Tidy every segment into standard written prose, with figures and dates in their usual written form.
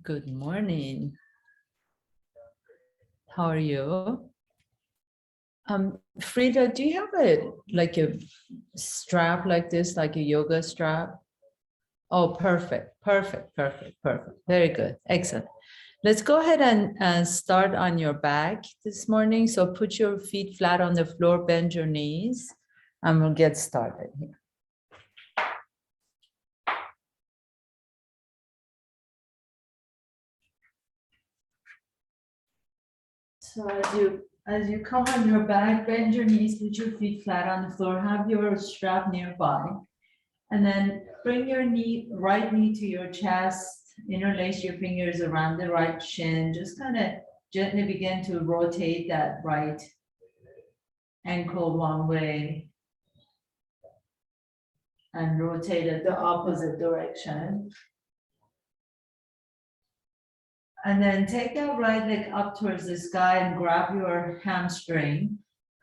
Good morning. How are you? Frida, do you have a strap like this, like a yoga strap? Oh, perfect, perfect, perfect, perfect. Very good, excellent. Let's go ahead and start on your back this morning. So put your feet flat on the floor, bend your knees, and we'll get started here. So as you come on your back, bend your knees, put your feet flat on the floor, have your strap nearby, and then bring your right knee to your chest, interlace your fingers around the right shin, just kind of gently begin to rotate that right ankle one way and rotate it the opposite direction. And then take that right leg up towards the sky and grab your hamstring,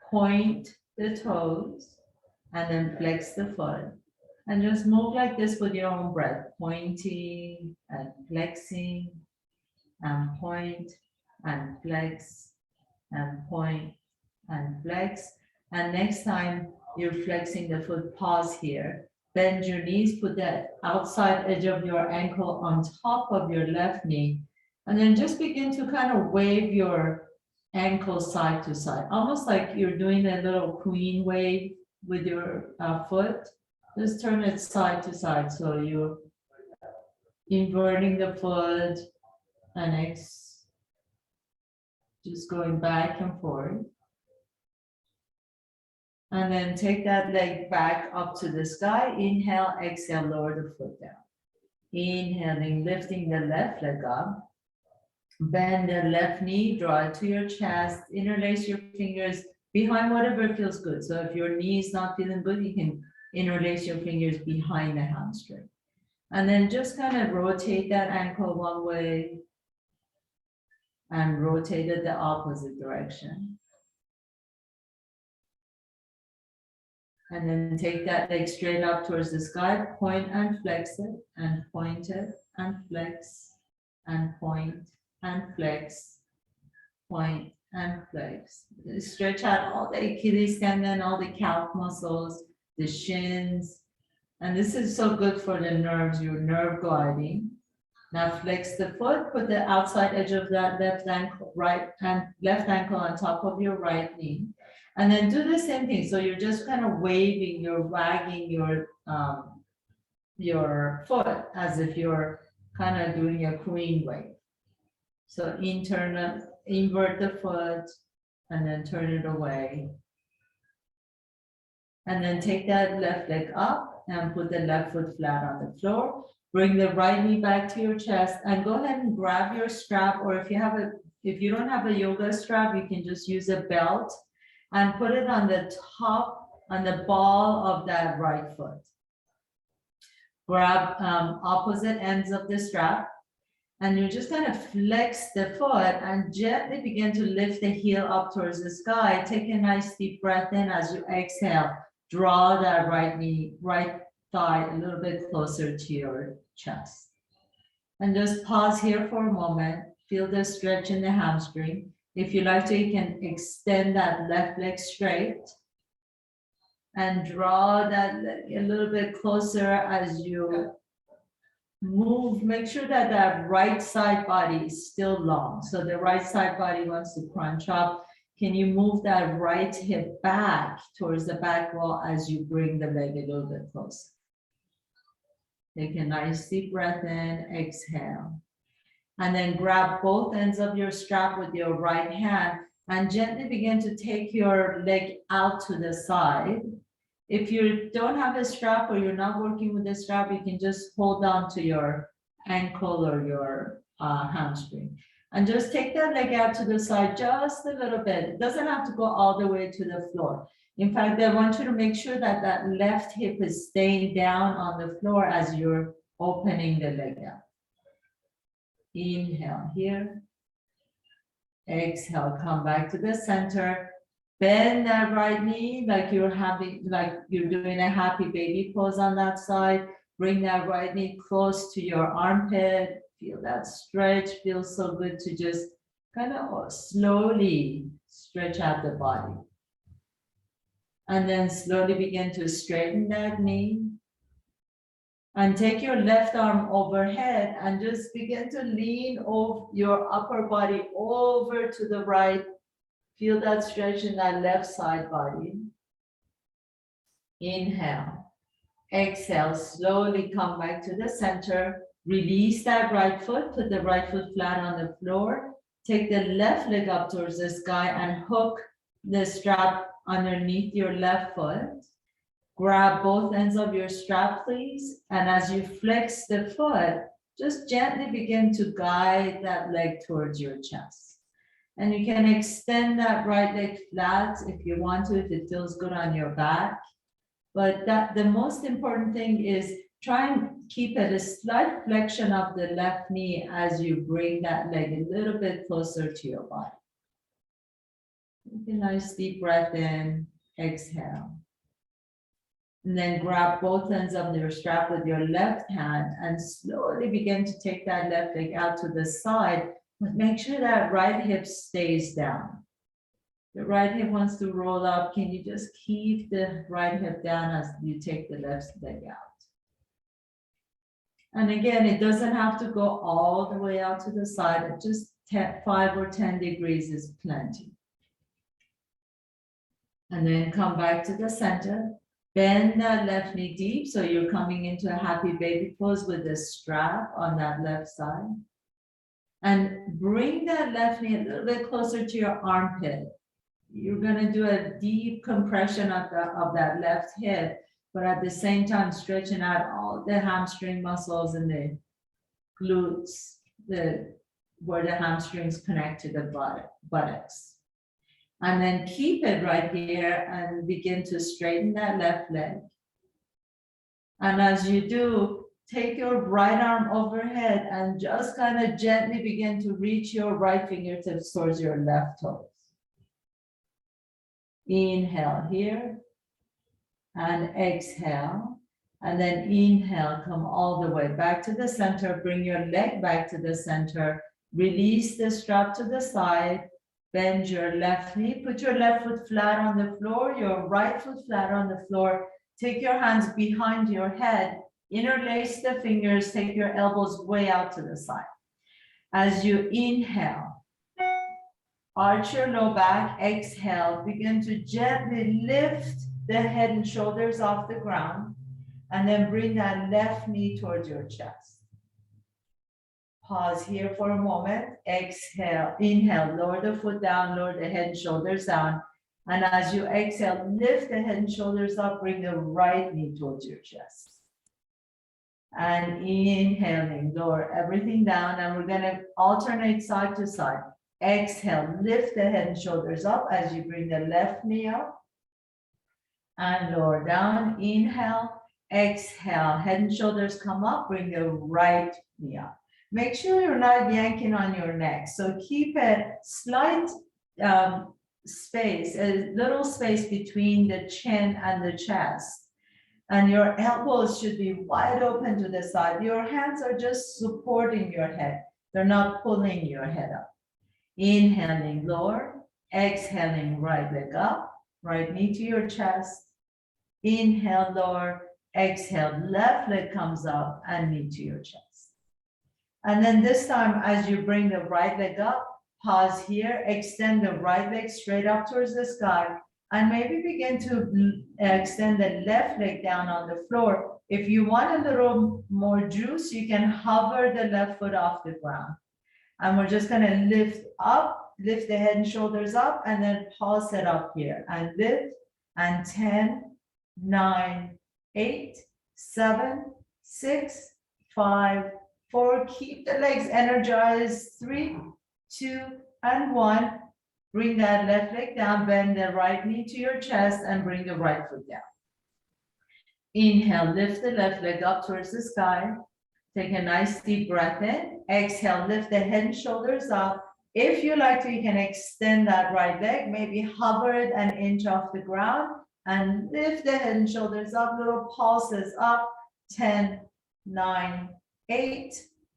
point the toes, and then flex the foot. And just move like this with your own breath, pointing and flexing, and point and flex, and point and flex. And next time you're flexing the foot, pause here. Bend your knees, put that outside edge of your ankle on top of your left knee. And then just begin to kind of wave your ankle side to side, almost like you're doing a little queen wave with your foot. Just turn it side to side. So you're inverting the foot and just going back and forth. And then take that leg back up to the sky. Inhale, exhale, lower the foot down. Inhaling, lifting the left leg up. Bend the left knee, draw it to your chest, interlace your fingers behind whatever feels good. So if your knee is not feeling good, you can interlace your fingers behind the hamstring. And then just kind of rotate that ankle one way and rotate it the opposite direction. And then take that leg straight up towards the sky, point and flex it, and point it, and flex, and point, and flex, point, and flex. Stretch out all the Achilles tendon, all the calf muscles, the shins. And this is so good for the nerves, your nerve gliding. Now flex the foot, put the outside edge of that left ankle on top of your right knee. And then do the same thing. So you're just kind of waving, you're wagging your foot as if you're kind of doing a queen wave. So invert the foot and then turn it away. And then take that left leg up and put the left foot flat on the floor. Bring the right knee back to your chest and go ahead and grab your strap, or if you don't have a yoga strap, you can just use a belt and put it on the ball of that right foot. Grab opposite ends of the strap, and you're just going to flex the foot and gently begin to lift the heel up towards the sky. Take a nice deep breath in as you exhale. Draw that right thigh a little bit closer to your chest. And just pause here for a moment. Feel the stretch in the hamstring. If you like to, you can extend that left leg straight and draw that leg a little bit closer as you move. Make sure that that right side body is still long. So the right side body wants to crunch up. Can you move that right hip back towards the back wall as you bring the leg a little bit closer? Take a nice deep breath in, exhale. And then grab both ends of your strap with your right hand and gently begin to take your leg out to the side. If you don't have a strap or you're not working with a strap, you can just hold on to your ankle or your hamstring. And just take that leg out to the side just a little bit. It doesn't have to go all the way to the floor. In fact, I want you to make sure that that left hip is staying down on the floor as you're opening the leg out. Inhale here. Exhale, come back to the center. Bend that right knee like you're doing a happy baby pose on that side. Bring that right knee close to your armpit. Feel that stretch. Feels so good to just kind of slowly stretch out the body. And then slowly begin to straighten that knee. And take your left arm overhead and just begin to lean over your upper body over to the right. Feel that stretch in that left side body. Inhale. Exhale, slowly come back to the center. Release that right foot, put the right foot flat on the floor. Take the left leg up towards the sky and hook the strap underneath your left foot. Grab both ends of your strap, please. And as you flex the foot, just gently begin to guide that leg towards your chest. And you can extend that right leg flat if you want to, if it feels good on your back. But the most important thing is try and keep it a slight flexion of the left knee as you bring that leg a little bit closer to your body. Take a nice deep breath in, exhale. And then grab both ends of your strap with your left hand and slowly begin to take that left leg out to the side, but make sure that right hip stays down. The right hip wants to roll up. Can you just keep the right hip down as you take the left leg out? And again, it doesn't have to go all the way out to the side. Just 5 or 10 degrees is plenty. And then come back to the center. Bend that left knee deep, so you're coming into a happy baby pose with the strap on that left side. And bring that left knee a little bit closer to your armpit. You're gonna do a deep compression of that left hip, but at the same time stretching out all the hamstring muscles and the glutes, where the hamstrings connect to the buttocks. And then keep it right here and begin to straighten that left leg. And as you do, take your right arm overhead and just kind of gently begin to reach your right fingertips towards your left toes. Inhale here and exhale. And then inhale, come all the way back to the center. Bring your leg back to the center. Release the strap to the side. Bend your left knee, put your left foot flat on the floor, your right foot flat on the floor. Take your hands behind your head, interlace the fingers, take your elbows way out to the side. As you inhale, arch your low back, exhale, begin to gently lift the head and shoulders off the ground, and then bring that left knee towards your chest. Pause here for a moment, exhale, inhale, lower the foot down, lower the head and shoulders down. And as you exhale, lift the head and shoulders up, bring the right knee towards your chest. And inhaling, lower everything down, and we're gonna alternate side to side. Exhale, lift the head and shoulders up as you bring the left knee up. And lower down, inhale, exhale, head and shoulders come up, bring the right knee up. Make sure you're not yanking on your neck. So keep a slight space, a little space between the chin and the chest. And your elbows should be wide open to the side. Your hands are just supporting your head. They're not pulling your head up. Inhaling, lower. Exhaling, right leg up. Right knee to your chest. Inhale, lower. Exhale, left leg comes up and knee to your chest. And then this time, as you bring the right leg up, pause here, extend the right leg straight up towards the sky, and maybe begin to extend the left leg down on the floor. If you want a little more juice, you can hover the left foot off the ground. And we're just gonna lift up, lift the head and shoulders up, and then pause it up here, and lift, and 10, 9, 8, 7, 6, 5, 4, keep the legs energized, 3, 2, and 1. Bring that left leg down, bend the right knee to your chest, and bring the right foot down. Inhale, lift the left leg up towards the sky. Take a nice deep breath in. Exhale, lift the head and shoulders up. If you like to, you can extend that right leg, maybe hover it an inch off the ground, and lift the head and shoulders up, little pulses up, 10, 9, 8,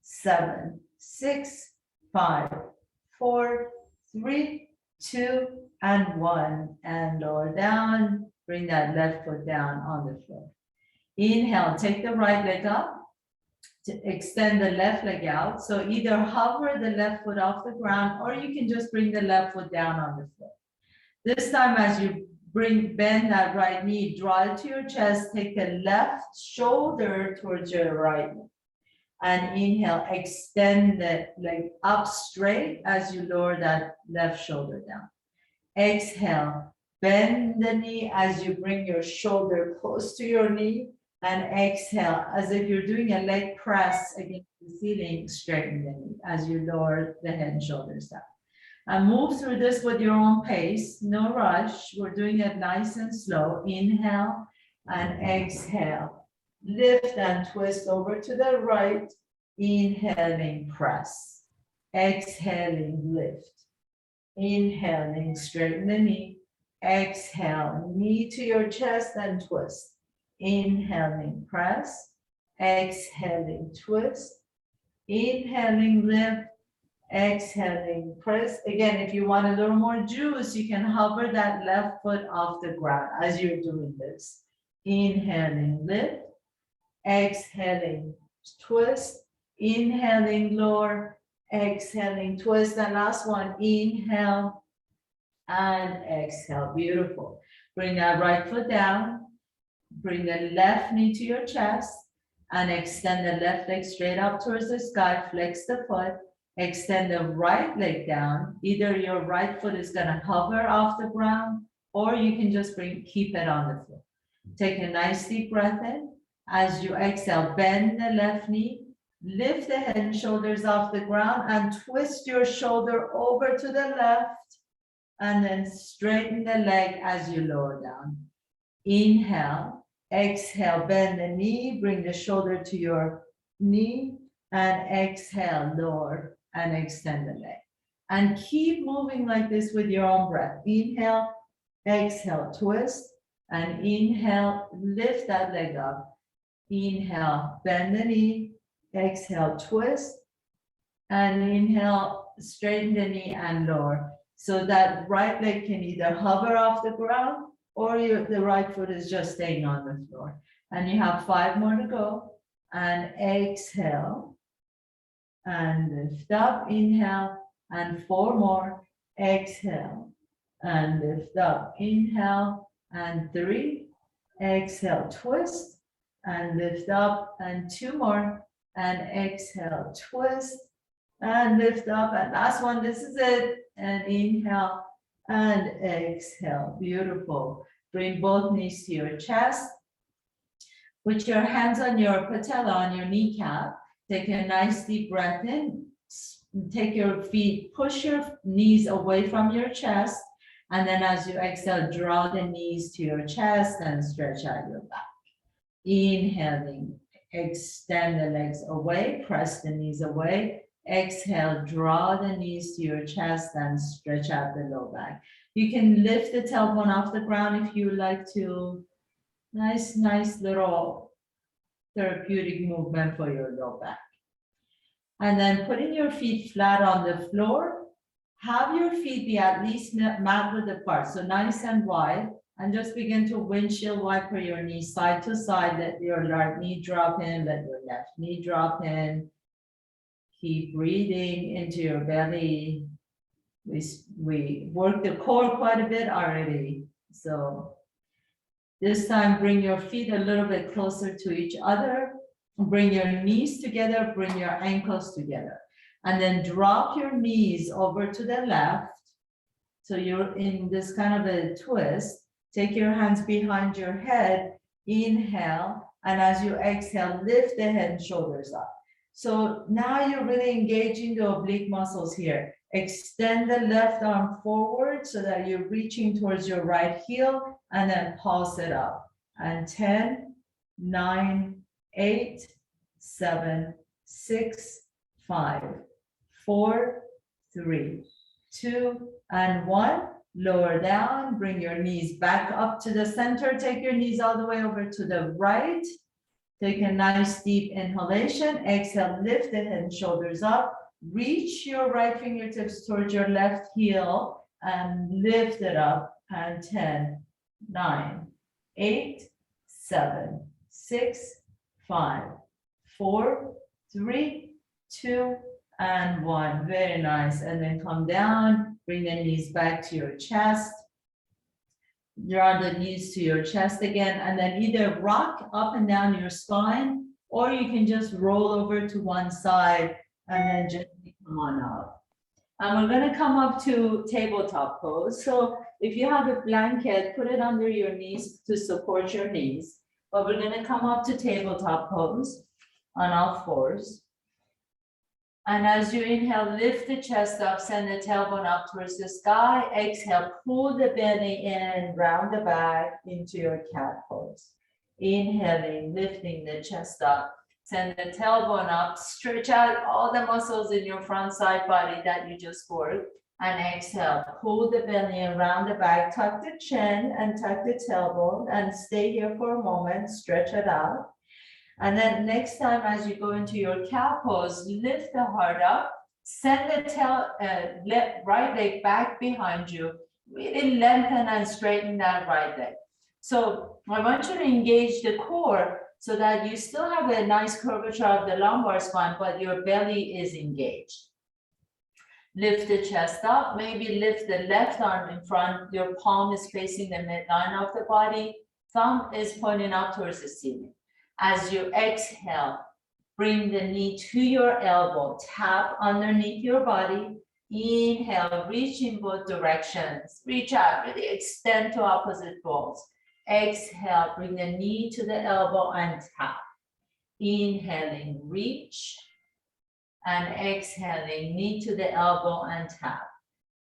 7, 6, 5, 4, 3, 2, and 1. And lower down. Bring that left foot down on the floor. Inhale, take the right leg up. To extend the left leg out. So either hover the left foot off the ground, or you can just bring the left foot down on the floor. This time, as you bend that right knee, draw it to your chest, take the left shoulder towards your right knee. And inhale, extend the leg up straight as you lower that left shoulder down. Exhale, bend the knee as you bring your shoulder close to your knee. And exhale, as if you're doing a leg press against the ceiling, straighten the knee as you lower the head and shoulders down. And move through this with your own pace, no rush. We're doing it nice and slow. Inhale and exhale. Lift and twist over to the right. Inhaling, press. Exhaling, lift. Inhaling, straighten the knee. Exhale, knee to your chest and twist. Inhaling, press. Exhaling, twist. Inhaling, lift. Exhaling, press. Again, if you want a little more juice, you can hover that left foot off the ground as you're doing this. Inhaling, lift. Exhaling, twist. Inhaling, lower. Exhaling, twist. And last one, inhale and exhale. Beautiful. Bring that right foot down. Bring the left knee to your chest and extend the left leg straight up towards the sky. Flex the foot. Extend the right leg down. Either your right foot is going to hover off the ground, or you can just keep it on the floor. Take a nice deep breath in. As you exhale, bend the left knee. Lift the head and shoulders off the ground and twist your shoulder over to the left. And then straighten the leg as you lower down. Inhale. Exhale, bend the knee, bring the shoulder to your knee, and exhale, lower, and extend the leg. And keep moving like this with your own breath. Inhale, exhale, twist, and inhale, lift that leg up. Inhale, bend the knee, exhale, twist, and inhale, straighten the knee and lower. So that right leg can either hover off the ground, or the right foot is just staying on the floor. And you have 5 more to go. And exhale. And lift up, inhale. And 4 more. Exhale. And lift up, inhale. And 3. Exhale, twist. And lift up. And 2 more. And exhale, twist. And lift up. And last one, this is it. And inhale. And exhale. Beautiful. Bring both knees to your chest. Put your hands on your patella, on your kneecap. Take a nice deep breath in. Take your feet, push your knees away from your chest. And then as you exhale, draw the knees to your chest and stretch out your back. Inhaling, extend the legs away, press the knees away. Exhale, draw the knees to your chest and stretch out the low back. You can lift the tailbone off the ground if you like to. Nice little therapeutic movement for your low back. And then putting your feet flat on the floor. Have your feet be at least mat width apart, so nice and wide. And just begin to windshield wiper your knees side to side. Let your right knee drop in, let your left knee drop in. Keep breathing into your belly. We worked the core quite a bit already. So this time, bring your feet a little bit closer to each other. Bring your knees together, bring your ankles together. And then drop your knees over to the left. So you're in this kind of a twist. Take your hands behind your head. Inhale. And as you exhale, lift the head and shoulders up. So now you're really engaging the oblique muscles here. Extend the left arm forward so that you're reaching towards your right heel, and then pulse it up. And 10, 9, 8, 7, 6, 5, 4, 3, 2, and 1. Lower down, bring your knees back up to the center. Take your knees all the way over to the right. Take a nice deep inhalation. Exhale, lift the head and shoulders up. Reach your right fingertips towards your left heel and lift it up. And 10, 9, 8, 7, 6, 5, 4, 3, 2, and 1. Very nice. And then come down, bring the knees back to your chest. Draw the knees to your chest again, and then either rock up and down your spine, or you can just roll over to one side and then gently come on up. And we're gonna come up to tabletop pose. So if you have a blanket, put it under your knees to support your knees. But we're gonna come up to tabletop pose on all fours. And as you inhale, lift the chest up, send the tailbone up towards the sky. Exhale, pull the belly in, round the back into your cat pose. Inhaling, lifting the chest up, send the tailbone up, stretch out all the muscles in your front side body that you just worked. And exhale, pull the belly in, round the back, tuck the chin and tuck the tailbone and stay here for a moment, stretch it out. And then next time as you go into your cow pose, lift the heart up, send the right leg back behind you, really lengthen and straighten that right leg. So I want you to engage the core so that you still have a nice curvature of the lumbar spine, but your belly is engaged. Lift the chest up, maybe lift the left arm in front, your palm is facing the midline of the body, thumb is pointing up towards the ceiling. As you exhale, bring the knee to your elbow, tap underneath your body. Inhale, reach in both directions. Reach out, really extend to opposite poles. Exhale, bring the knee to the elbow and tap. Inhaling, reach. And exhaling, knee to the elbow and tap.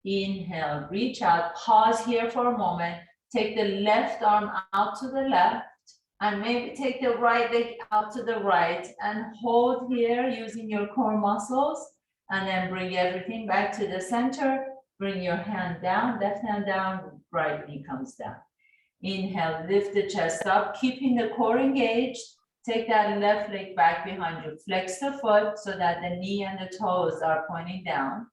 Inhale, reach out, pause here for a moment. Take the left arm out to the left. And maybe take the right leg out to the right and hold here using your core muscles. And then bring everything back to the center. Bring your hand down, left hand down, right knee comes down. Inhale, lift the chest up, keeping the core engaged. Take that left leg back behind you. Flex the foot so that the knee and the toes are pointing down.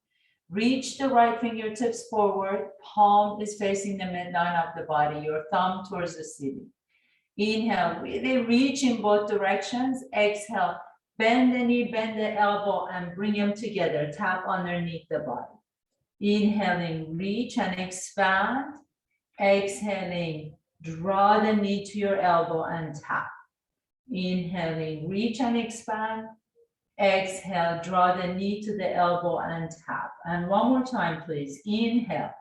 Reach the right fingertips forward. Palm is facing the midline of the body. Your thumb towards the ceiling. Inhale, really reach in both directions. Exhale, bend the knee, bend the elbow, and bring them together. Tap underneath the body. Inhaling, reach and expand. Exhaling, draw the knee to your elbow and tap. Inhaling, reach and expand. Exhale, draw the knee to the elbow and tap. And one more time, please. Inhale,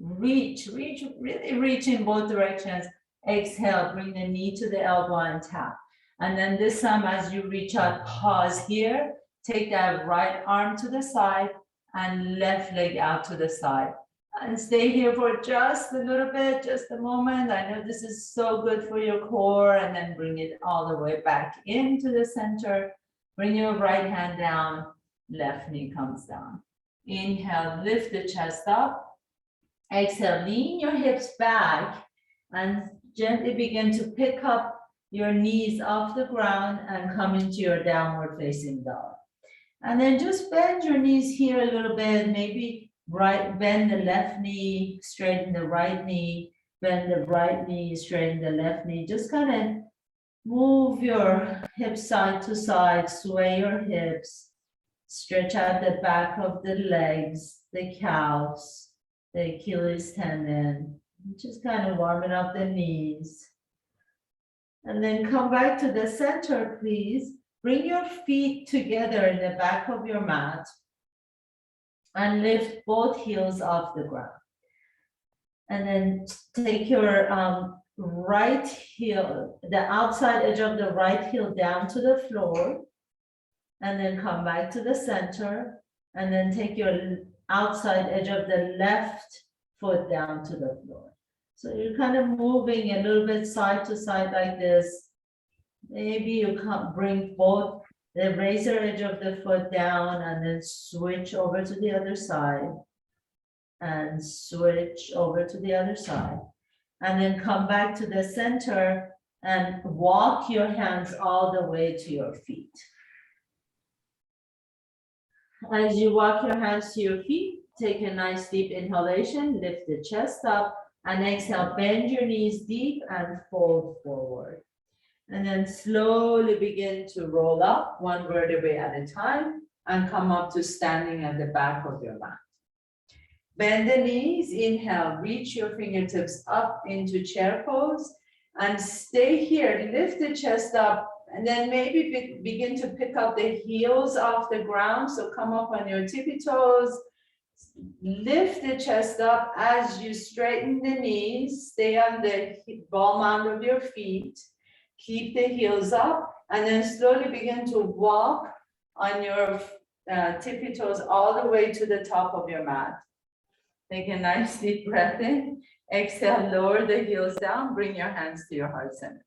reach, really reach in both directions. Exhale, bring the knee to the elbow and tap. And then this time as you reach out, pause here. Take that right arm to the side and left leg out to the side. And stay here for just a little bit, just a moment. I know this is so good for your core. And then bring it all the way back into the center. Bring your right hand down, left knee comes down. Inhale, lift the chest up. Exhale, lean your hips back and gently begin to pick up your knees off the ground and come into your downward facing dog. And then just bend your knees here a little bit, maybe bend the left knee, straighten the right knee, bend the right knee, straighten the left knee. Just kind of move your hips side to side, sway your hips, stretch out the back of the legs, the calves, the Achilles tendon. Just kind of warming up the knees. And then come back to the center, please. Bring your feet together in the back of your mat and lift both heels off the ground. And then take your right heel, the outside edge of the right heel down to the floor. And then come back to the center. And then take your outside edge of the left foot down to the floor. So you're kind of moving a little bit side to side like this. Maybe you can bring both the razor edge of the foot down and then switch over to the other side. And switch over to the other side. And then come back to the center And walk your hands all the way to your feet. As you walk your hands to your feet, take a nice deep inhalation, lift the chest up, and exhale, bend your knees deep and fold forward. And then slowly begin to roll up one vertebrae at a time and come up to standing at the back of your mat. Bend the knees, inhale, reach your fingertips up into chair pose and stay here, lift the chest up, and then maybe begin to pick up the heels off the ground. So come up on your tippy toes, lift the chest up as you straighten the knees, stay on the ball mound of your feet, keep the heels up, and then slowly begin to walk on your tippy toes all the way to the top of your mat. Take a nice deep breath in, exhale, lower the heels down, bring your hands to your heart center.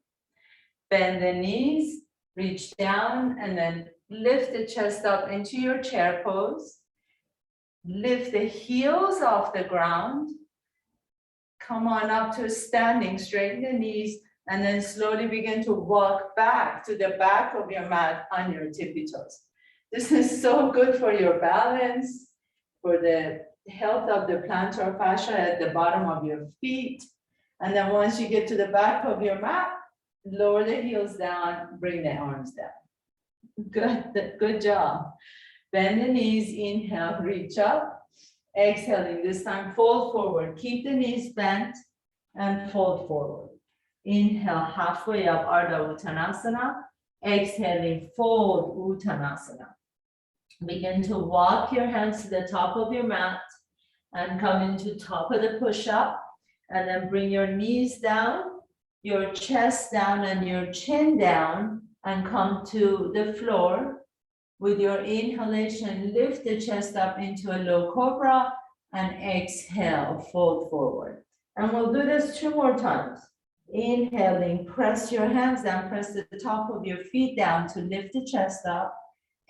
Bend the knees, reach down, and then lift the chest up into your chair pose. Lift the heels off the ground. Come on up to standing, straighten the knees, and then slowly begin to walk back to the back of your mat on your tippy toes. This is so good for your balance, for the health of the plantar fascia at the bottom of your feet. And then once you get to the back of your mat, lower the heels down, bring the arms down. Good job. Bend the knees, inhale, reach up. Exhaling, this time fold forward. Keep the knees bent and fold forward. Inhale, halfway up, Ardha Uttanasana. Exhaling, fold Uttanasana. Begin to walk your hands to the top of your mat and come into top of the push-up. And then bring your knees down, your chest down, and your chin down, and come to the floor. With your inhalation, lift the chest up into a low cobra, and exhale, fold forward. And we'll do this 2 more times. Inhaling, press your hands down, press the top of your feet down to lift the chest up.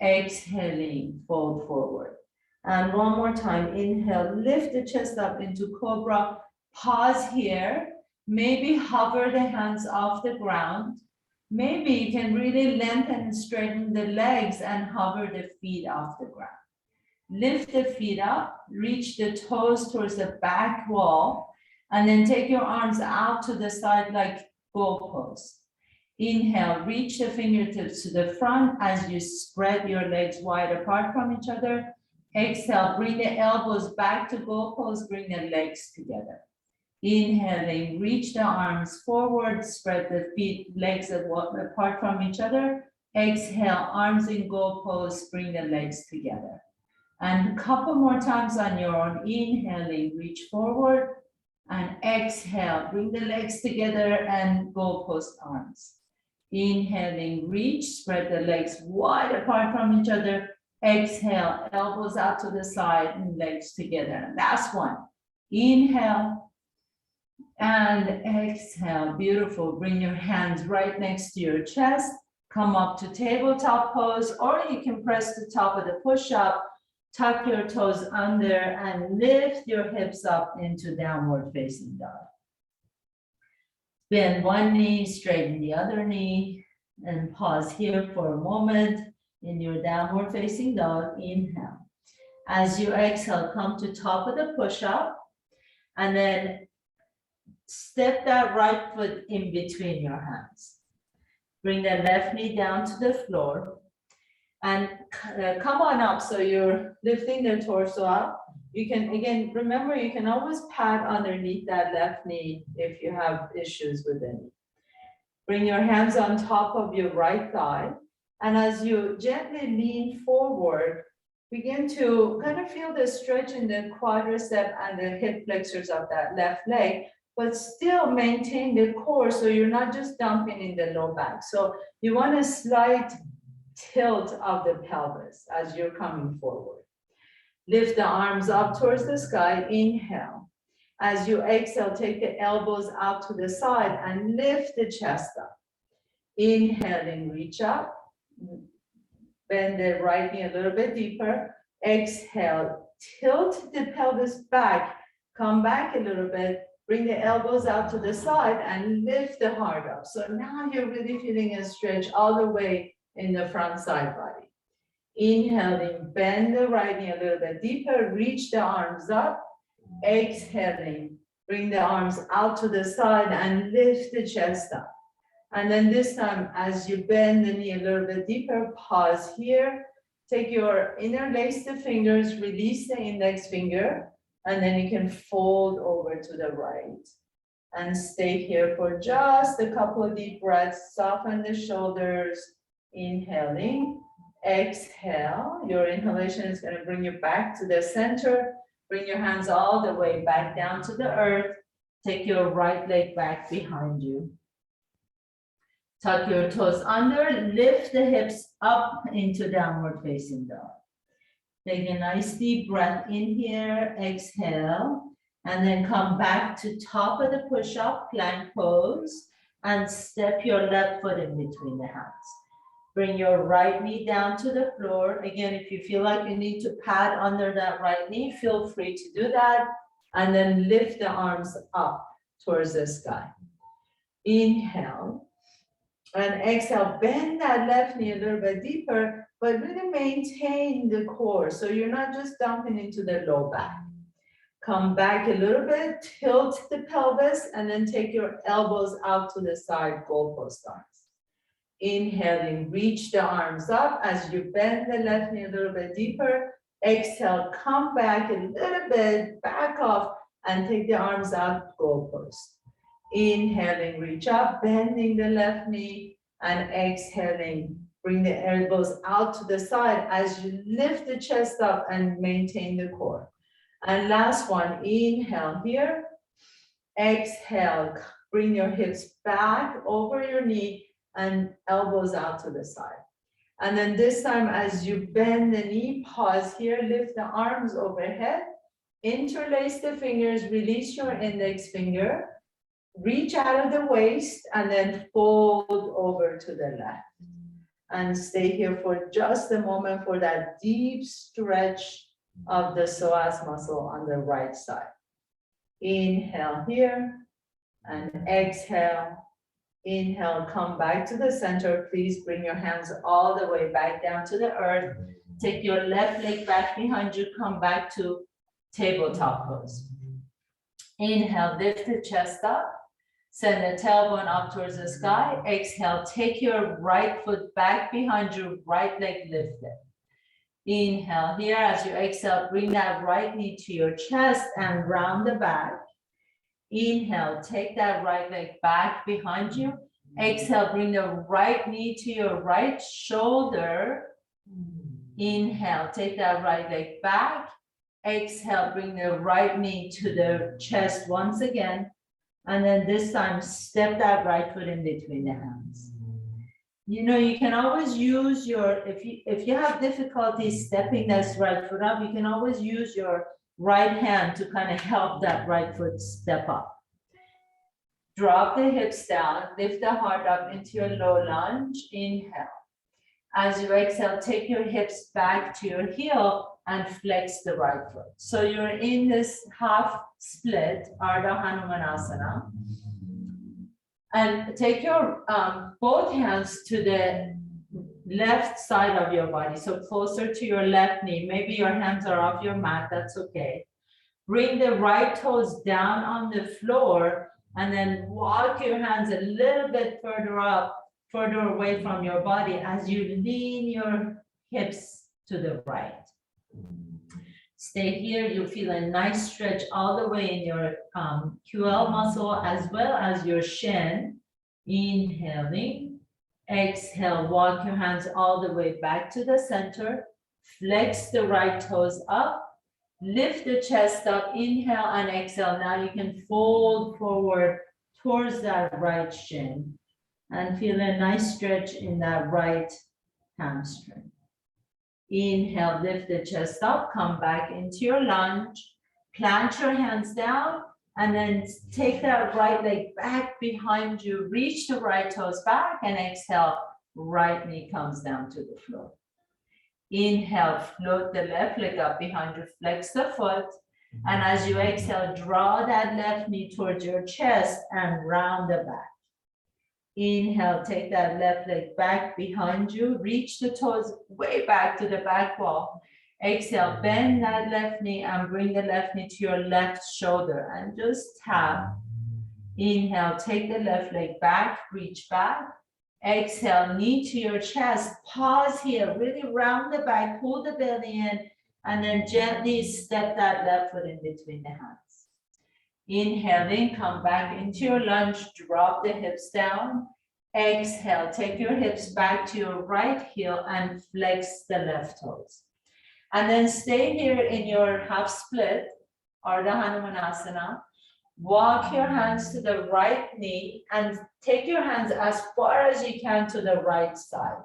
Exhaling, fold forward. And one more time, inhale, lift the chest up into cobra. Pause here, maybe hover the hands off the ground. Maybe you can really lengthen and straighten the legs and hover the feet off the ground. Lift the feet up, reach the toes towards the back wall, and then take your arms out to the side like goalposts. Inhale, reach the fingertips to the front as you spread your legs wide apart from each other. Exhale, bring the elbows back to goalposts, bring the legs together. Inhaling, reach the arms forward, spread the feet, legs apart from each other. Exhale, arms in goalposts, bring the legs together. And a couple more times on your own. Inhaling, reach forward, and exhale, bring the legs together and goalpost arms. Inhaling, reach, spread the legs wide apart from each other. Exhale, elbows out to the side and legs together. Last one. Inhale and exhale. Beautiful. Bring your hands right next to your chest. Come up to tabletop pose, or you can press the top of the push-up. Tuck your toes under and lift your hips up into downward facing dog. Bend one knee, straighten the other knee, and pause here for a moment in your downward facing dog. Inhale. As you exhale, come to top of the push-up, and then step that right foot in between your hands. Bring the left knee down to the floor. And come on up, so you're lifting the torso up. You can, again, remember, you can always pat underneath that left knee if you have issues with the knee. Bring your hands on top of your right thigh. And as you gently lean forward, begin to kind of feel the stretch in the quadricep and the hip flexors of that left leg, but still maintain the core so you're not just dumping in the low back. So you want a slight tilt of the pelvis as you're coming forward. Lift the arms up towards the sky, inhale. As you exhale, take the elbows out to the side and lift the chest up. Inhaling, reach up. Bend the right knee a little bit deeper. Exhale, tilt the pelvis back. Come back a little bit. Bring the elbows out to the side and lift the heart up. So now you're really feeling a stretch all the way in the front side body. Inhaling, bend the right knee a little bit deeper, reach the arms up. Exhaling, bring the arms out to the side and lift the chest up. And then this time, as you bend the knee a little bit deeper, pause here. Take your interlace the fingers, release the index finger, and then you can fold over to the right. And stay here for just a couple of deep breaths. Soften the shoulders, inhaling. Exhale. Your inhalation is going to bring you back to the center. Bring your hands all the way back down to the earth. Take your right leg back behind you. Tuck your toes under, lift the hips up into downward facing dog. Take a nice deep breath in here, exhale, and then come back to top of the push-up, plank pose, and step your left foot in between the hands. Bring your right knee down to the floor. Again, if you feel like you need to pad under that right knee, feel free to do that. And then lift the arms up towards the sky. Inhale. And exhale, bend that left knee a little bit deeper, but really maintain the core. So you're not just dumping into the low back. Come back a little bit, tilt the pelvis, and then take your elbows out to the side, goalpost arms. Inhaling, reach the arms up as you bend the left knee a little bit deeper. Exhale, come back a little bit, back off, and take the arms out, goalpost. Inhaling, reach up, bending the left knee, and exhaling, bring the elbows out to the side as you lift the chest up and maintain the core. And last one, inhale here, exhale, bring your hips back over your knee and elbows out to the side. And then this time, as you bend the knee, pause here, lift the arms overhead, interlace the fingers, release your index finger, reach out of the waist, and then fold over to the left. And stay here for just a moment for that deep stretch of the psoas muscle on the right side. Inhale here, and exhale. Inhale, come back to the center. Please bring your hands all the way back down to the earth. Take your left leg back behind you. Come back to tabletop pose. Inhale, lift the chest up. Send the tailbone up towards the sky. Exhale, take your right foot back behind you. Right leg lifted. Inhale here. As you exhale, bring that right knee to your chest and round the back. Inhale, take that right leg back behind you. Exhale, bring the right knee to your right shoulder. Inhale, take that right leg back. Exhale, bring the right knee to the chest once again. And then this time, step that right foot in between the hands. You know, you can always use your, if you have difficulty stepping that right foot up, you can always use your right hand to kind of help that right foot step up. Drop the hips down, lift the heart up into your low lunge, inhale. As you exhale, take your hips back to your heel and flex the right foot. So you're in this half split, Ardha Hanumanasana. And take your both hands to the left side of your body, so closer to your left knee. Maybe your hands are off your mat, that's okay. Bring the right toes down on the floor and then walk your hands a little bit further up, further away from your body as you lean your hips to the right. Stay here, you'll feel a nice stretch all the way in your QL muscle as well as your shin. Inhaling, exhale, walk your hands all the way back to the center. Flex the right toes up, lift the chest up, inhale and exhale. Now you can fold forward towards that right shin and feel a nice stretch in that right hamstring. Inhale, lift the chest up, come back into your lunge, plant your hands down, and then take that right leg back behind you, reach the right toes back, and exhale, right knee comes down to the floor. Inhale, float the left leg up behind you, flex the foot. And as you exhale, draw that left knee towards your chest and round the back. Inhale, take that left leg back behind you, reach the toes way back to the back wall. Exhale, bend that left knee and bring the left knee to your left shoulder and just tap. Inhale, take the left leg back, reach back. Exhale, knee to your chest, pause here, really round the back, pull the belly in, and then gently step that left foot in between the hands. Inhaling, come back into your lunge, drop the hips down. Exhale, take your hips back to your right heel and flex the left toes. And then stay here in your half split, Ardha Hanumanasana. Walk your hands to the right knee and take your hands as far as you can to the right side.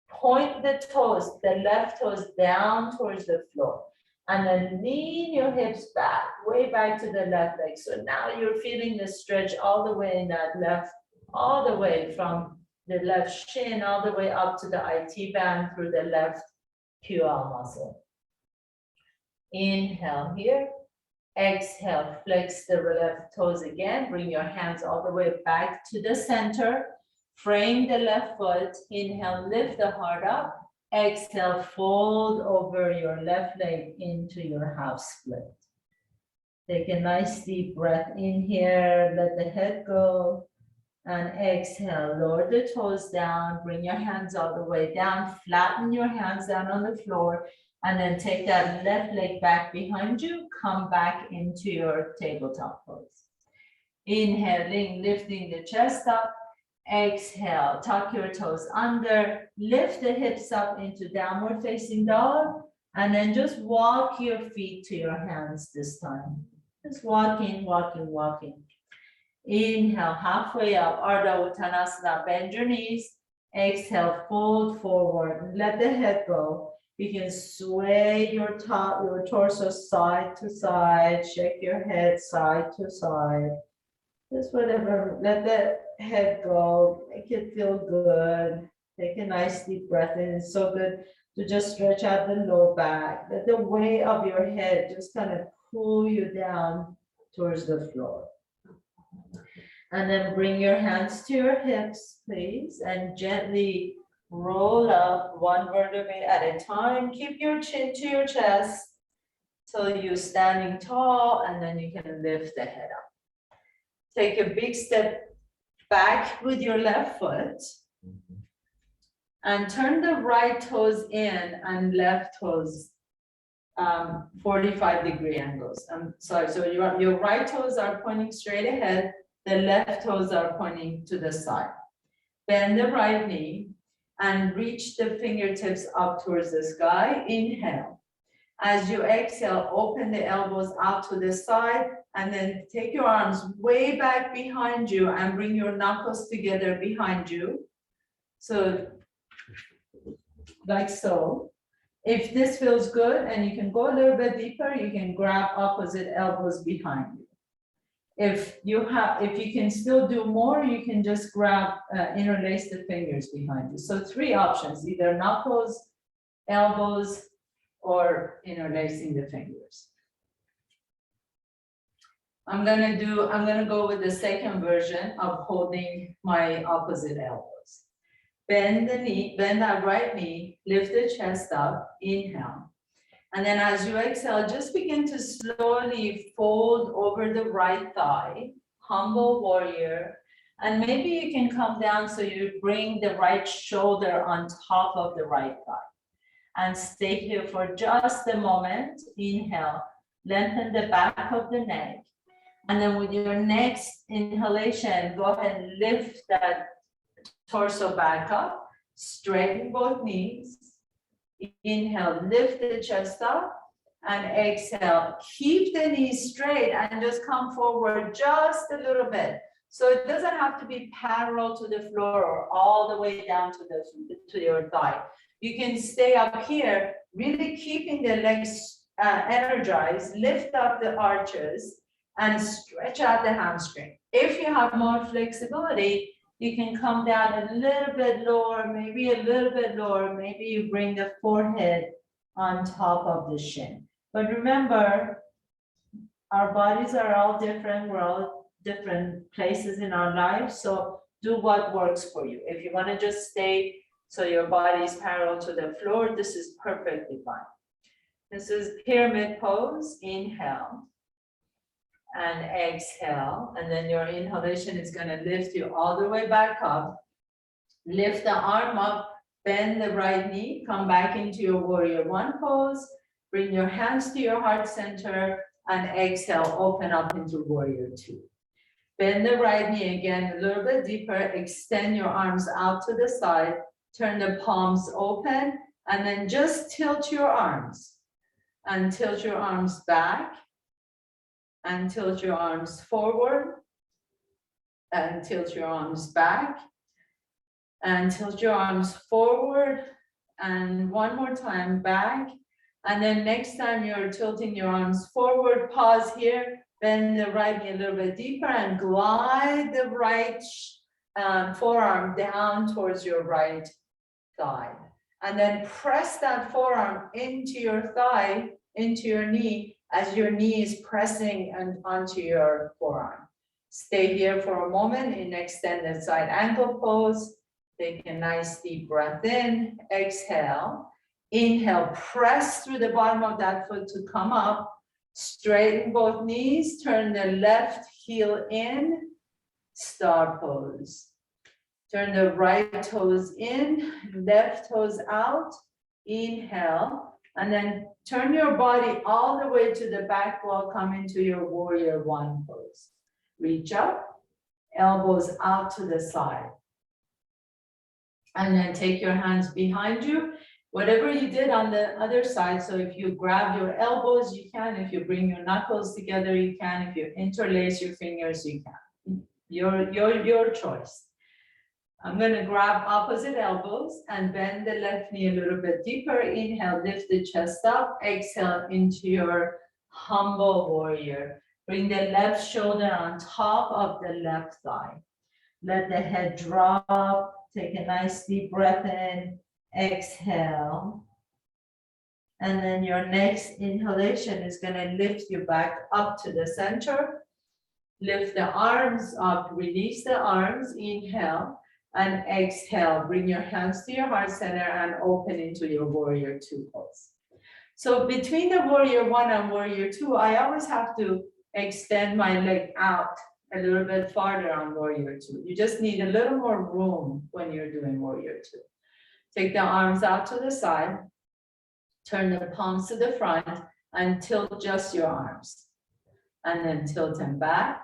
Point the toes, the left toes down towards the floor. And then lean your hips back, way back to the left leg. So now you're feeling the stretch all the way in that left, all the way from the left shin, all the way up to the IT band through the left QL muscle. Inhale here. Exhale, flex the left toes again. Bring your hands all the way back to the center. Frame the left foot. Inhale, lift the heart up. Exhale, fold over your left leg into your half split. Take a nice deep breath in here. Let the head go. And exhale, lower the toes down. Bring your hands all the way down. Flatten your hands down on the floor. And then take that left leg back behind you. Come back into your tabletop pose. Inhaling, lifting the chest up. Exhale, tuck your toes under. Lift the hips up into downward facing dog. And then just walk your feet to your hands this time. Just walking, walking, walking. Inhale, halfway up, Ardha Uttanasana, bend your knees. Exhale, fold forward. Let the head go. You can sway your torso side to side, shake your head side to side. Just whatever, let the head go, make it feel good. Take a nice deep breath in. It's so good to just stretch out the low back. Let the weight of your head just kind of pull you down towards the floor. And then bring your hands to your hips, please, and gently roll up one vertebrae at a time. Keep your chin to your chest till you're standing tall, and then you can lift the head up. Take a big step back with your left foot and turn the right toes in and left toes 45-degree angles. I'm sorry, so your right toes are pointing straight ahead, the left toes are pointing to the side. Bend the right knee and reach the fingertips up towards the sky. Inhale. As you exhale, open the elbows out to the side and then take your arms way back behind you and bring your knuckles together behind you. So, like so. If this feels good and you can go a little bit deeper, you can grab opposite elbows behind you. If you can still do more, you can just grab, interlace the fingers behind you. So 3 options, either knuckles, elbows, or interlacing the fingers. I'm gonna go with the second version of holding my opposite elbows. Bend the knee, bend that right knee, lift the chest up, inhale. And then as you exhale, just begin to slowly fold over the right thigh, humble warrior. And maybe you can come down so you bring the right shoulder on top of the right thigh. And stay here for just a moment. Inhale, lengthen the back of the neck. And then with your next inhalation, go ahead and lift that torso back up, straighten both knees. Inhale, lift the chest up, and exhale. Keep the knees straight and just come forward just a little bit. So it doesn't have to be parallel to the floor or all the way down to your thigh. You can stay up here, really keeping the legs energized, lift up the arches, and stretch out the hamstring. If you have more flexibility, you can come down a little bit lower, maybe a little bit lower. Maybe you bring the forehead on top of the shin. But remember, Our bodies are all different. We're all different places in our life. So do what works for you. If you want to just stay so your body is parallel to the floor, this is perfectly fine. This is pyramid pose. Inhale and exhale. And then your inhalation is going to lift you all the way back up. Lift the arm up, bend the right knee, come back into your warrior one pose. Bring your hands to your heart center and exhale, open up into warrior two. Bend the right knee again a little bit deeper, extend your arms out to the side, turn the palms open, and then just tilt your arms. And tilt your arms back, and tilt your arms forward, and tilt your arms back, and tilt your arms forward, and one more time back. And then next time you're tilting your arms forward, pause here, bend the right knee a little bit deeper and glide the right forearm down towards your right thigh. And then press that forearm into your thigh, into your knee, as your knee is pressing and onto your forearm. Stay here for a moment in extended side angle pose. Take a nice deep breath in, exhale. Inhale, press through the bottom of that foot to come up. Straighten both knees, turn the left heel in, star pose. Turn the right toes in, left toes out, inhale, and then turn your body all the way to the back wall, come into your warrior one pose. Reach up, elbows out to the side. And then take your hands behind you, whatever you did on the other side. So if you grab your elbows, you can. If you bring your knuckles together, you can. If you interlace your fingers, you can. Your choice. I'm going to grab opposite elbows and bend the left knee a little bit deeper. Inhale, lift the chest up. Exhale into your humble warrior. Bring the left shoulder on top of the left thigh. Let the head drop. Take a nice deep breath in. Exhale. And then your next inhalation is going to lift you back up to the center. Lift the arms up. Release the arms. Inhale. And exhale, bring your hands to your heart center and open into your warrior two pose. So between the warrior one and warrior two, I always have to extend my leg out a little bit farther on warrior two. You just need a little more room when you're doing warrior two. Take the arms out to the side, turn the palms to the front and tilt just your arms. And then tilt them back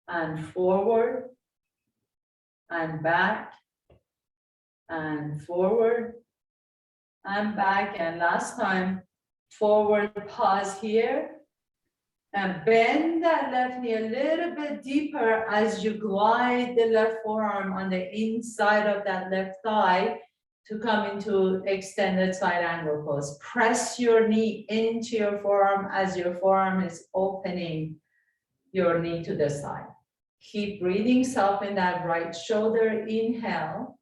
and forward and back and forward and back. And last time, forward, pause here. And bend that left knee a little bit deeper as you glide the left forearm on the inside of that left thigh to come into extended side angle pose. Press your knee into your forearm as your forearm is opening your knee to the side. Keep breathing, soften that right shoulder. Inhale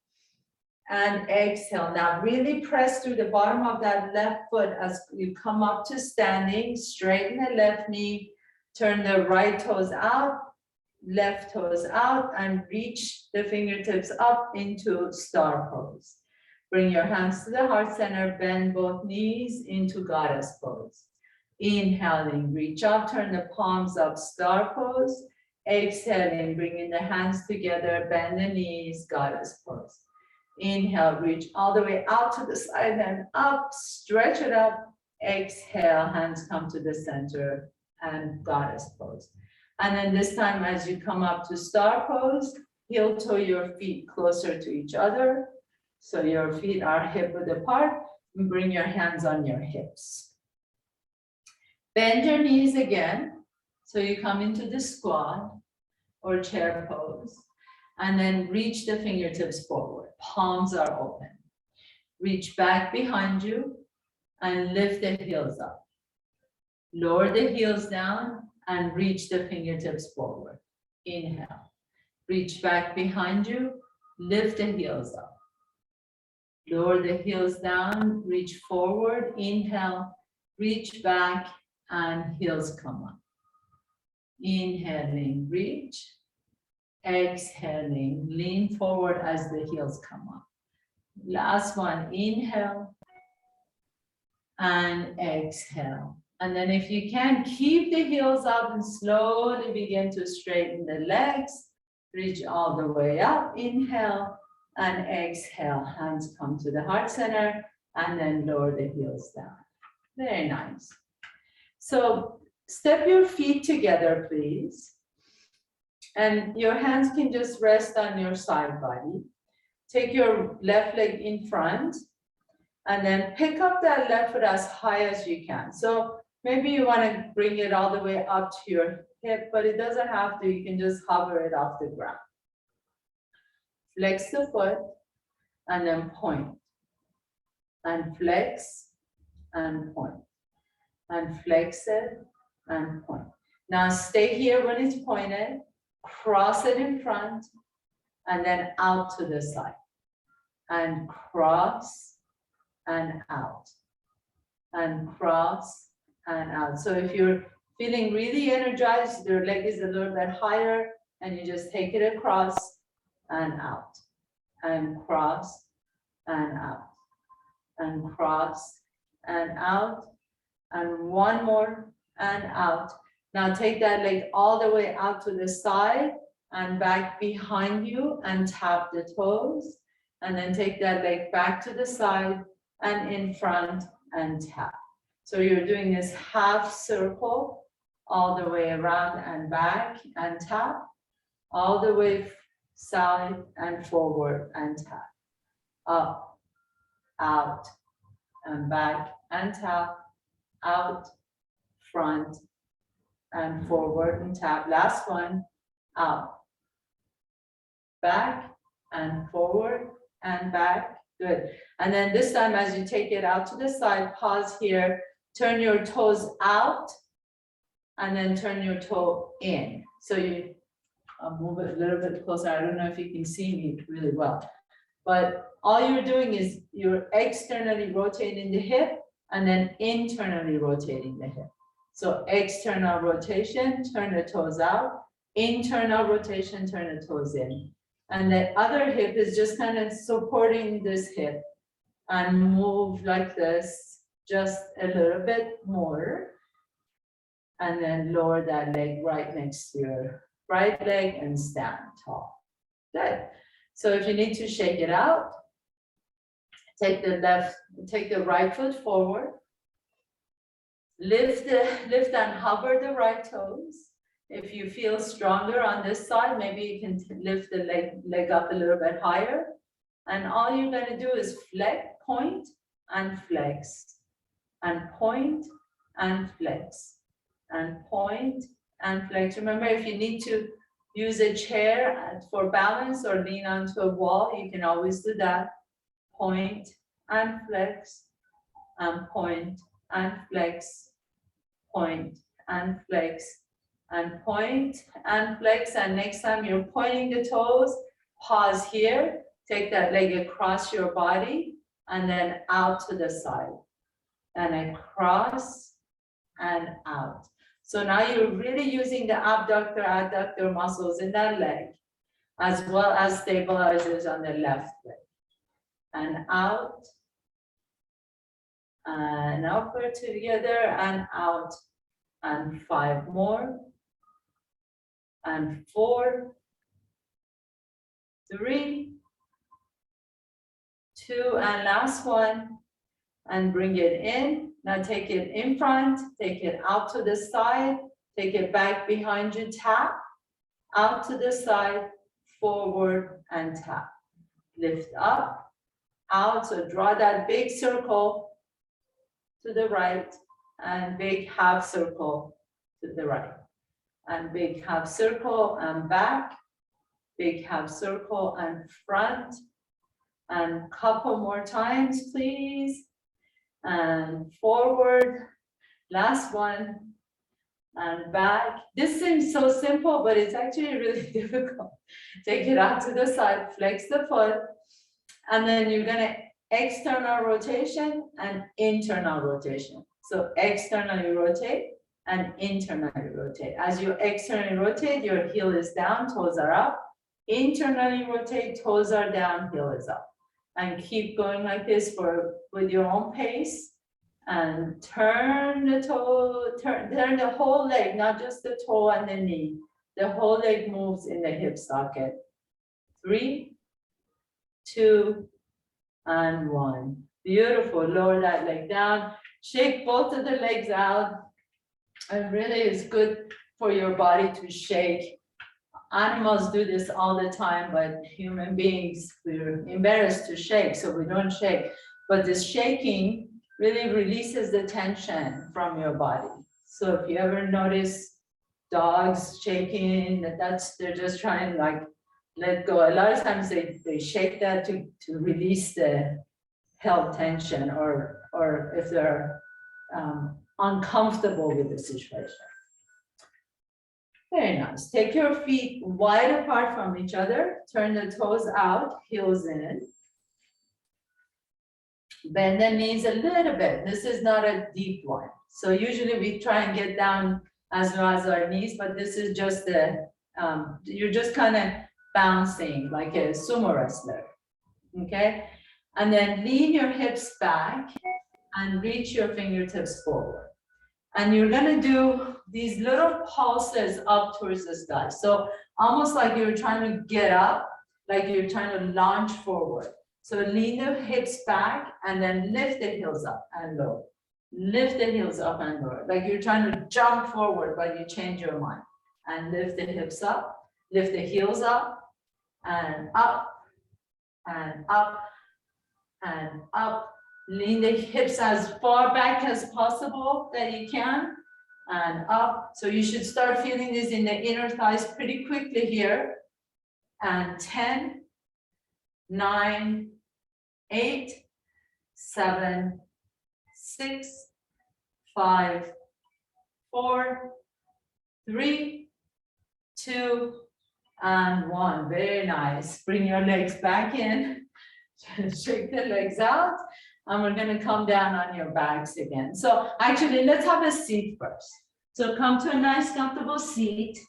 and exhale. Now really press through the bottom of that left foot as you come up to standing. Straighten the left knee, turn the right toes out, left toes out, and reach the fingertips up into star pose. Bring your hands to the heart center, bend both knees into goddess pose. Inhaling, reach up, turn the palms up, star pose. Exhaling, bringing the hands together, bend the knees, goddess pose. Inhale, reach all the way out to the side and up, stretch it up. Exhale, hands come to the center and goddess pose. And then this time as you come up to star pose, heel toe your feet closer to each other. So your feet are hip width apart, and bring your hands on your hips. Bend your knees again. So you come into the squat or chair pose, and then reach the fingertips forward. Palms are open. Reach back behind you and lift the heels up. Lower the heels down and reach the fingertips forward. Inhale. Reach back behind you, lift the heels up. Lower the heels down, reach forward. Inhale, reach back and heels come up. Inhaling, reach. Exhaling, lean forward as the heels come up. Last one, inhale and exhale. And then if you can, keep the heels up and slowly begin to straighten the legs. Reach all the way up, inhale and exhale. Hands come to the heart center and then lower the heels down. Very nice. So step your feet together, please. And your hands can just rest on your side body. Take your left leg in front and then pick up that left foot as high as you can. So maybe you want to bring it all the way up to your hip, but it doesn't have to. You can just hover it off the ground. Flex the foot and then point. And flex and point. And flex it and point. Now stay here when it's pointed. Cross it in front and then out to the side. And cross and out. And cross and out. So if you're feeling really energized, your leg is a little bit higher, and you just take it across and out. And cross and out. And cross and out. And one more and out. Now take that leg all the way out to the side and back behind you and tap the toes. And then take that leg back to the side and in front and tap. So you're doing this half circle all the way around and back and tap. All the way side and forward and tap. Up, out, and back and tap. Out, front, and forward and tap. Last one, out, back and forward and back. Good. And then this time, as you take it out to the side, pause here, turn your toes out, and then turn your toe in. So you move it a little bit closer. I don't know if you can see me really well, but all you're doing is you're externally rotating the hip and then internally rotating the hip. So external rotation, turn the toes out. Internal rotation, turn the toes in. And the other hip is just kind of supporting this hip and move like this, just a little bit more. And then lower that leg right next to your right leg and stand tall. Good. So if you need to shake it out, take the right foot forward. Lift and hover the right toes. If you feel stronger on this side, maybe you can lift the leg up a little bit higher. And all you're going to do is flex, point, and flex. And point, and flex. And point, and flex. Remember, if you need to use a chair for balance or lean onto a wall, you can always do that. Point, and flex. And point, and flex. Point, and flex. And point and flex, and next time you're pointing the toes, pause here, take that leg across your body, and then out to the side, and across and out. So now you're really using the abductor, adductor muscles in that leg, as well as stabilizers on the left leg. And out, and upward together, and out, and 5 more. And 4, 3, 2, and last one, and bring it in. Now take it in front, take it out to the side, take it back behind you, tap, out to the side, forward, and tap. Lift up, out, so draw that big circle to the right, and big half circle to the right. And big half circle and back, big half circle and front, and couple more times, please. And forward, last one, and back. This seems so simple, but it's actually really difficult. Take it out to the side, flex the foot, and then you're gonna external rotation and internal rotation. So externally rotate and internally rotate. As you externally rotate, your heel is down, toes are up. Internally rotate, toes are down, heel is up. And keep going like this with your own pace. And turn the toe, turn the whole leg, not just the toe and the knee. The whole leg moves in the hip socket. 3, 2, and 1. Beautiful. Lower that leg down. Shake both of the legs out. It really is good for your body to shake. Animals do this all the time, but human beings, we're embarrassed to shake, so we don't shake. But this shaking really releases the tension from your body. So if you ever notice dogs shaking, they're just trying like let go. A lot of times they shake that to release the held tension or if they're uncomfortable with the situation. Very nice. Take your feet wide apart from each other. Turn the toes out, heels in. Bend the knees a little bit. This is not a deep one. So usually we try and get down as low as our knees, but this is just you're just kind of bouncing like a sumo wrestler, okay? And then lean your hips back and reach your fingertips forward. And you're gonna do these little pulses up towards the sky. So almost like you're trying to get up, like you're trying to launch forward. So lean the hips back and then lift the heels up and lower. Lift the heels up and lower. Like you're trying to jump forward, but you change your mind. And lift the hips up, lift the heels up, and up, and up, and up. Lean the hips as far back as possible that you can, and up. So you should start feeling this in the inner thighs pretty quickly here. And 10, 9, 8, 7, 6, 5, 4, 3, 2, and 1. Very nice. Bring your legs back in. Shake the legs out. And we're going to come down on your backs again. So actually, let's have a seat first. So come to a nice, comfortable seat.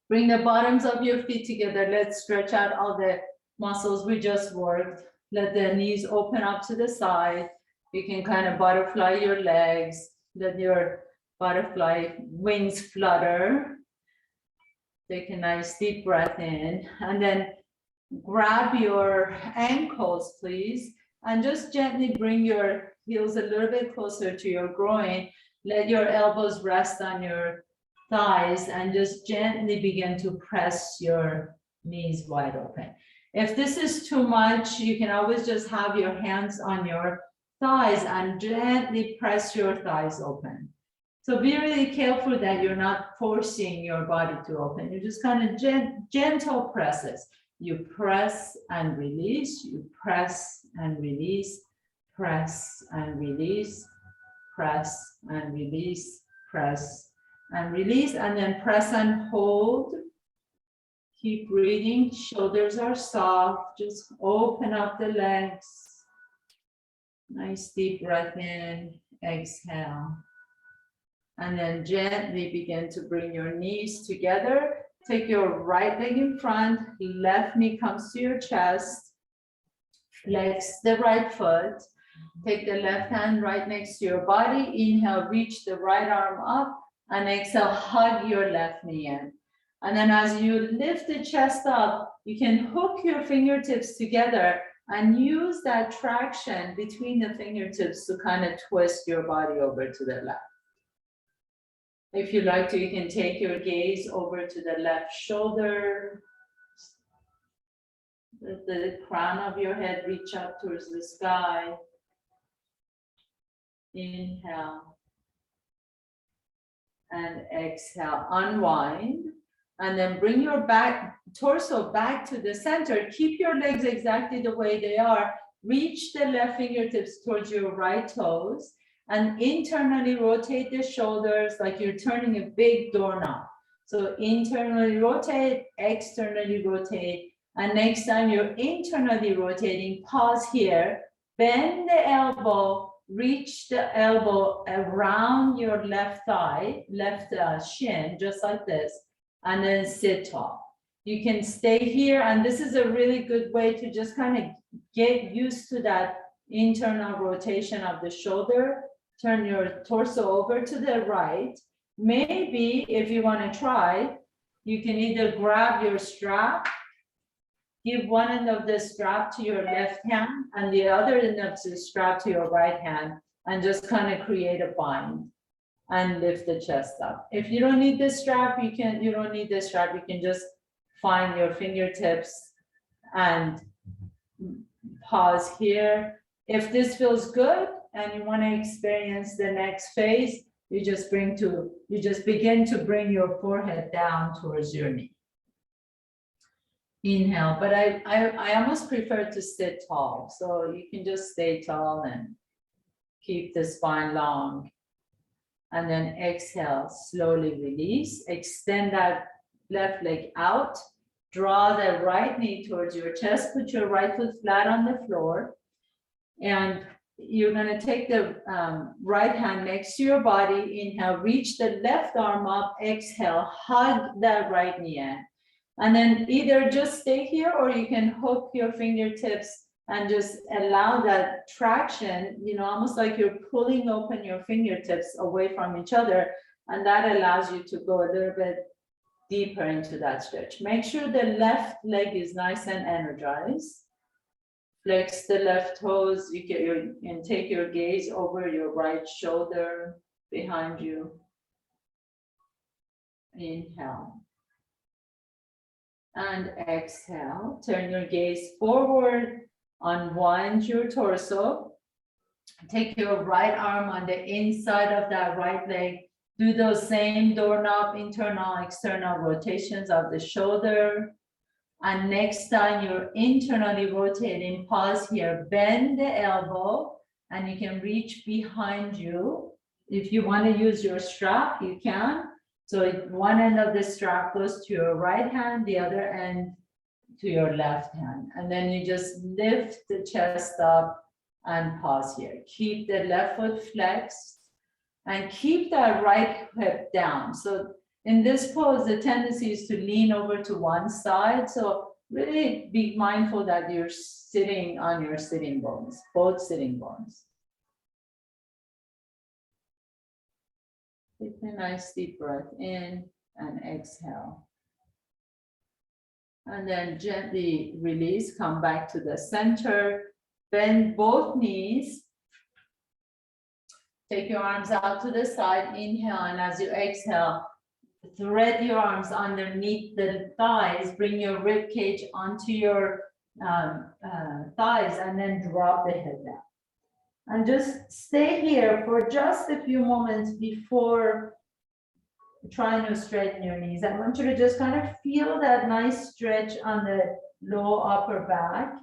Bring the bottoms of your feet together. Let's stretch out all the muscles we just worked. Let the knees open up to the side. You can kind of butterfly your legs. Let your butterfly wings flutter. Take a nice deep breath in. And then grab your ankles, please, and just gently bring your heels a little bit closer to your groin. Let your elbows rest on your thighs and just gently begin to press your knees wide open. If this is too much, you can always just have your hands on your thighs and gently press your thighs open. So be really careful that you're not forcing your body to open. You just kind of gentle presses. You press and release, you press and release, press and release, press and release, press and release, and then press and hold. Keep breathing, shoulders are soft, just open up the legs. Nice deep breath in, exhale. And then gently begin to bring your knees together. Take your right leg in front, left knee comes to your chest, flex the right foot, take the left hand right next to your body, inhale, reach the right arm up, and exhale, hug your left knee in. And then as you lift the chest up, you can hook your fingertips together and use that traction between the fingertips to kind of twist your body over to the left. If you like to, you can take your gaze over to the left shoulder. Let the crown of your head reach up towards the sky. Inhale. And exhale, unwind. And then bring your torso back to the center. Keep your legs exactly the way they are. Reach the left fingertips towards your right toes. And internally rotate the shoulders like you're turning a big doorknob. So internally rotate, externally rotate. And next time you're internally rotating, pause here, bend the elbow, reach the elbow around your left thigh, left shin, just like this, and then sit tall. You can stay here, and this is a really good way to just kind of get used to that internal rotation of the shoulder. Turn your torso over to the right. Maybe if you want to try, you can either grab your strap, give one end of the strap to your left hand and the other end of the strap to your right hand, and just kind of create a bind and lift the chest up. If you don't need the strap, you don't need the strap. You can just find your fingertips and pause here. If this feels good and you want to experience the next phase, you just begin to bring your forehead down towards your knee. Inhale, but I almost prefer to sit tall, so you can just stay tall and keep the spine long. And then exhale, slowly release, extend that left leg out, draw the right knee towards your chest, put your right foot flat on the floor, and you're gonna take the right hand next to your body. Inhale, reach the left arm up, exhale, hug that right knee in. And then either just stay here or you can hook your fingertips and just allow that traction, almost like you're pulling open your fingertips away from each other. And that allows you to go a little bit deeper into that stretch. Make sure the left leg is nice and energized. Flex the left toes. You can take your gaze over your right shoulder behind you. Inhale. And exhale, turn your gaze forward, unwind your torso. Take your right arm on the inside of that right leg. Do those same doorknob, internal, external rotations of the shoulder. And next time you're internally rotating, pause here, bend the elbow, and you can reach behind you. If you want to use your strap, you can. So one end of the strap goes to your right hand, the other end to your left hand. And then you just lift the chest up and pause here. Keep the left foot flexed and keep that right hip down. So in this pose, the tendency is to lean over to one side. So really be mindful that you're sitting on your sitting bones, both sitting bones. Take a nice deep breath in and exhale. And then gently release, come back to the center, bend both knees. Take your arms out to the side, inhale, and as you exhale, thread your arms underneath the thighs, bring your rib cage onto your thighs, and then drop the head down. And just stay here for just a few moments before trying to straighten your knees. I want you to just kind of feel that nice stretch on the low upper back.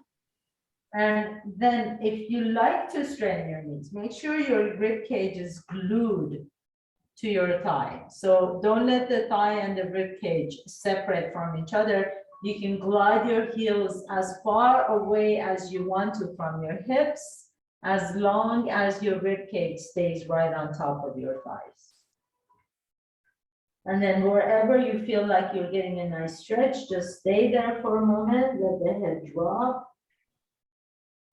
And then if you like to straighten your knees, make sure your rib cage is glued to your thigh. So don't let the thigh and the rib cage separate from each other. You can glide your heels as far away as you want to from your hips, as long as your rib cage stays right on top of your thighs. And then wherever you feel like you're getting a nice stretch, just stay there for a moment, let the head drop.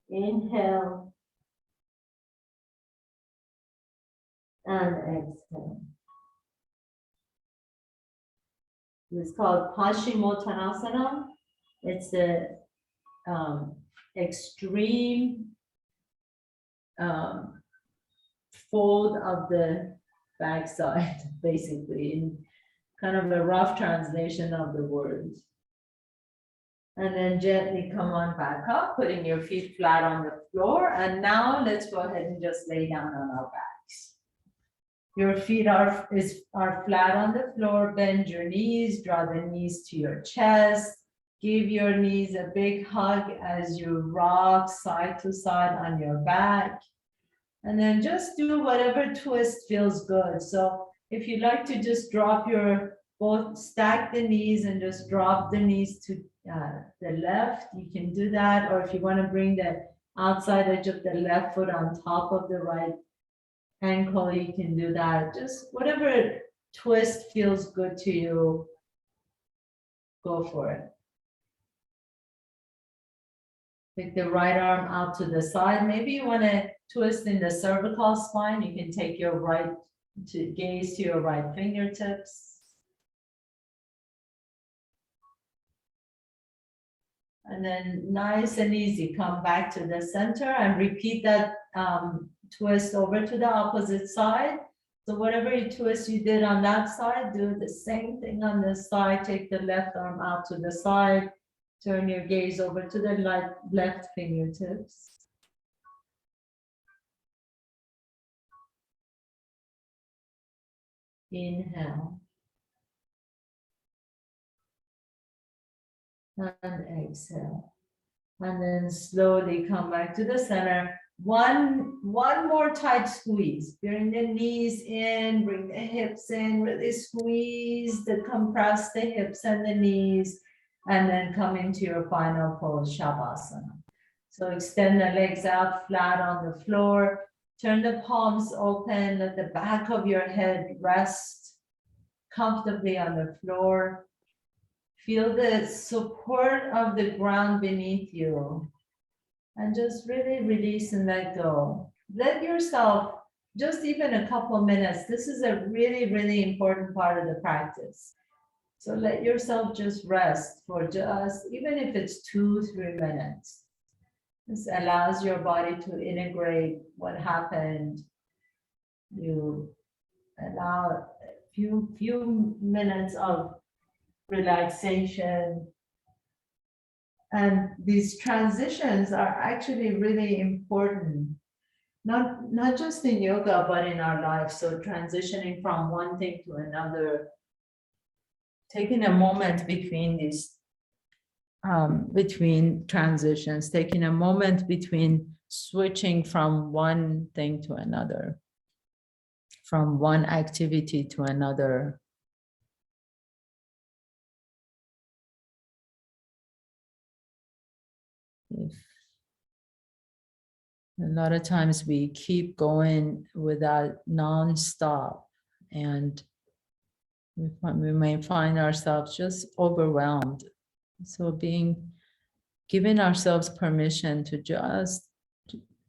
Inhale. And exhale. It's called Paschimottanasana. It's the extreme fold of the backside, basically, in kind of a rough translation of the words. And then gently come on back up, putting your feet flat on the floor. And now let's go ahead and just lay down on our backs. Your feet are flat on the floor. Bend your knees, draw the knees to your chest. Give your knees a big hug as you rock side to side on your back. And then just do whatever twist feels good. So if you like to just drop both stack the knees and just drop the knees to the left, you can do that. Or if you want to bring the outside edge of the left foot on top of the right ankle, you can do that. Just whatever twist feels good to you, go for it. Take the right arm out to the side. Maybe you want to twist in the cervical spine. You can take your right gaze to your right fingertips. And then nice and easy, come back to the center and repeat that twist over to the opposite side. So whatever you twist you did on that side, do the same thing on this side. Take the left arm out to the side. Turn your gaze over to the left fingertips. Inhale. And exhale. And then slowly come back to the center. One more tight squeeze. Bring the knees in, bring the hips in, really squeeze compress the hips and the knees, and then come into your final pose, Shavasana. So extend the legs out flat on the floor. Turn the palms open, let the back of your head rest comfortably on the floor. Feel the support of the ground beneath you. And just really release and let go. Let yourself, just even a couple minutes, this is a really, really important part of the practice. So let yourself just rest for just, even if it's 2-3 minutes. This allows your body to integrate what happened. You allow a few minutes of relaxation. And these transitions are actually really important, not just in yoga, but in our life. So transitioning from one thing to another, taking a moment between these, between transitions, taking a moment between switching from one thing to another, from one activity to another. A lot of times we keep going without non-stop, and we may find ourselves just overwhelmed. So giving ourselves permission to just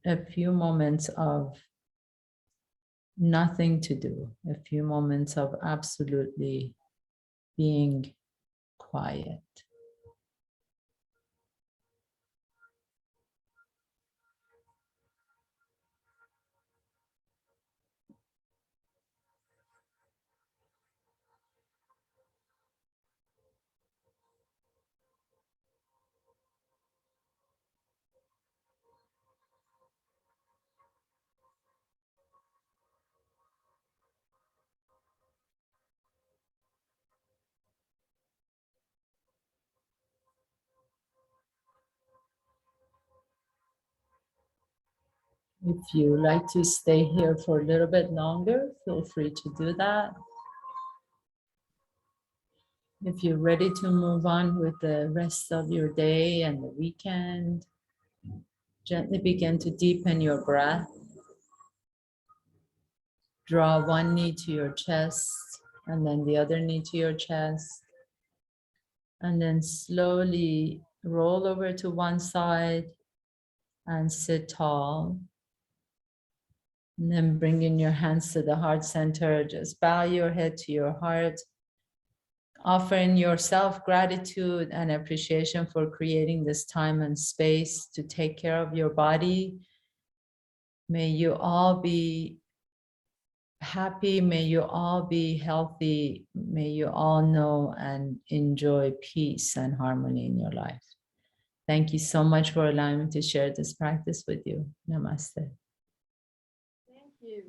a few moments of nothing to do, a few moments of absolutely being quiet. If you like to stay here for a little bit longer, feel free to do that. If you're ready to move on with the rest of your day and the weekend, gently begin to deepen your breath. Draw one knee to your chest and then the other knee to your chest. And then slowly roll over to one side and sit tall. And then bringing your hands to the heart center, just bow your head to your heart, offering yourself gratitude and appreciation for creating this time and space to take care of your body. May you all be happy, may you all be healthy, may you all know and enjoy peace and harmony in your life. Thank you so much for allowing me to share this practice with you. Namaste. Thank you.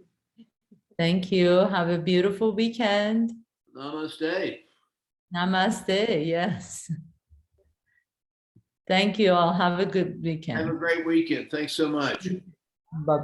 Thank you. Have a beautiful weekend. Namaste. Namaste. Yes. Thank you all. Have a good weekend. Have a great weekend. Thanks so much. Bye-bye.